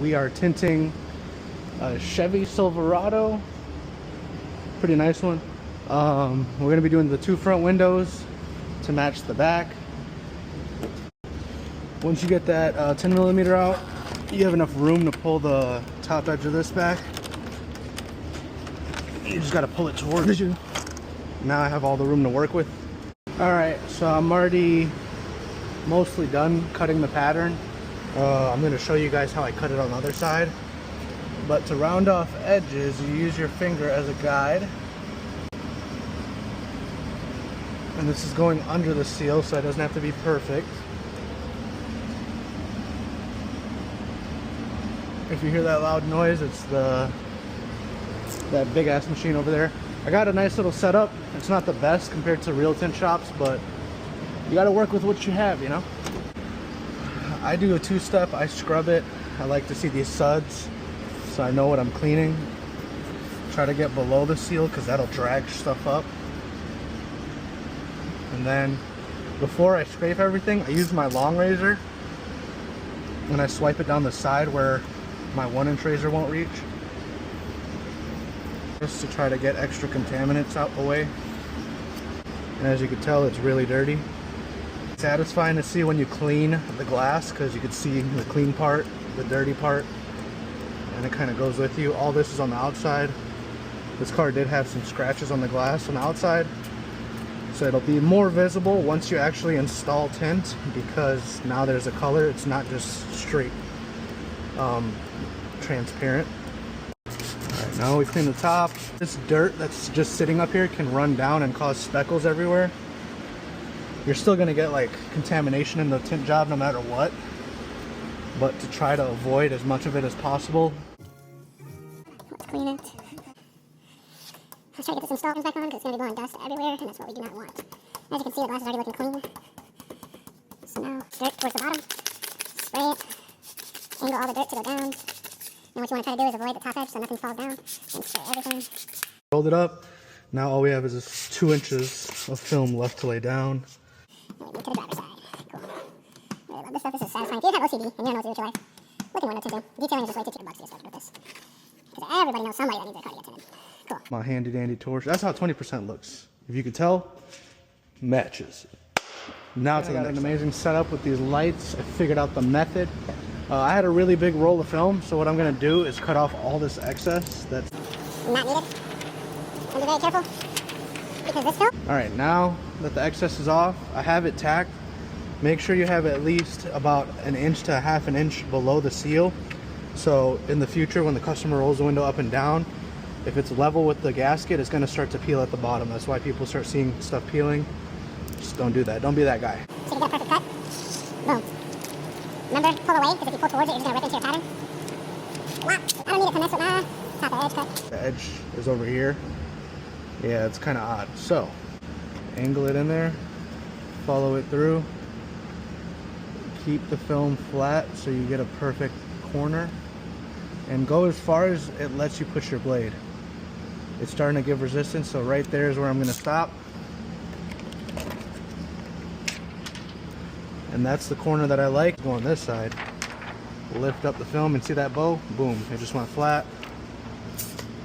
We are tinting a Chevy Silverado. Pretty nice one. We're going to be doing the two front windows to match the back. Once you get that 10mm out, you have enough room to pull the top edge of this back. You just got to pull it towards you. Now I have all the room to work with. Alright, so I'm already mostly done cutting the pattern. I'm going to show you guys how I cut it on the other side. But to round off edges, you use your finger as a guide. And this is going under the seal, so it doesn't have to be perfect. If you hear that loud noise, it's that big ass machine over there. I got a nice little setup. It's not the best compared to real tint shops, but you got to work with what you have, you know. I do a two-step. I scrub it. I like to see these suds so I know what I'm cleaning. Try to get below the seal because that'll drag stuff up. And then before I scrape everything, I use my long razor and I swipe it down the side where my 1-inch razor won't reach, just to try to get extra contaminants out the way. And as you can tell, it's really dirty. It's satisfying to see when you clean the glass because you can see the clean part, the dirty part, and it kind of goes with you. All this is on the outside. This car did have some scratches on the glass on the outside, so it'll be more visible once you actually install tint, because now there's a color. It's not just straight transparent. Alright, now we clean the top. This dirt that's just sitting up here can run down and cause speckles everywhere. You're still going to get like contamination in the tint job no matter what, but to try to avoid as much of it as possible. Let's clean it. Let's try to get this installed back on because it's going to be blowing dust everywhere, and that's what we do not want. As you can see, the glass is already looking clean. So now, dirt towards the bottom. Spray it. Angle all the dirt to go down. And what you want to try to do is avoid the top edge so nothing falls down. And spray everything. Rolled it up. Now all we have is this 2 inches of film left to lay down. And we move to the driver's side. Cool. I really love this stuff. This is satisfying. If you have OCD and you don't know what to do with your life, look in window tinting. Detailing is just way too $2 to get started with this. Because everybody knows somebody that needs their car to get tinted. Cool. My handy dandy torch. That's how 20% looks. If you could tell, matches. Now it's an amazing setup with these lights. I figured out the method. I had a really big roll of film, so what I'm going to do is cut off all this excess that's not needed. And be very careful because this film. Alright, now that the excess is off, I have it tacked. Make sure you have at least about 1 inch to 1/2 inch below the seal. So in the future, when the customer rolls the window up and down, if it's level with the gasket, it's going to start to peel at the bottom. That's why people start seeing stuff peeling. Just don't do that. Don't be that guy. So you get a perfect cut. Boom. Remember, pull away, because if you pull towards it, it's going to rip into your pattern. I don't need it to mess with my top edge cut. The edge is over here. Yeah, it's kind of odd. So, angle it in there, follow it through, keep the film flat so you get a perfect corner, and go as far as it lets you push your blade. It's starting to give resistance, so right there is where I'm going to stop. And that's the corner that I like. Go on this side, lift up the film and see that bow? Boom, it just went flat.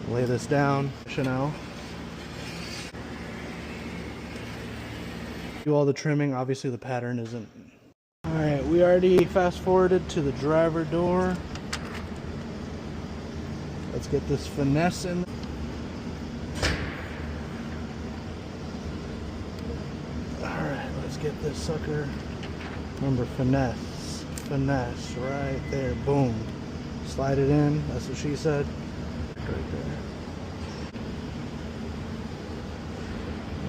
Lay this down, Chanel. Do all the trimming. Obviously the pattern isn't. Alright, we already fast forwarded to the driver door. Let's get this finesse in. Alright, let's get this sucker. Remember, finesse, finesse, right there, boom. Slide it in, that's what she said. Right there.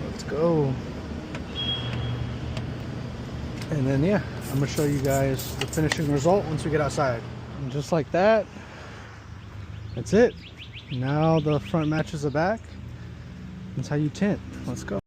Let's go. And then, yeah, I'm gonna show you guys the finishing result once we get outside. And just like that, that's it. Now the front matches the back. That's how you tint. Let's go.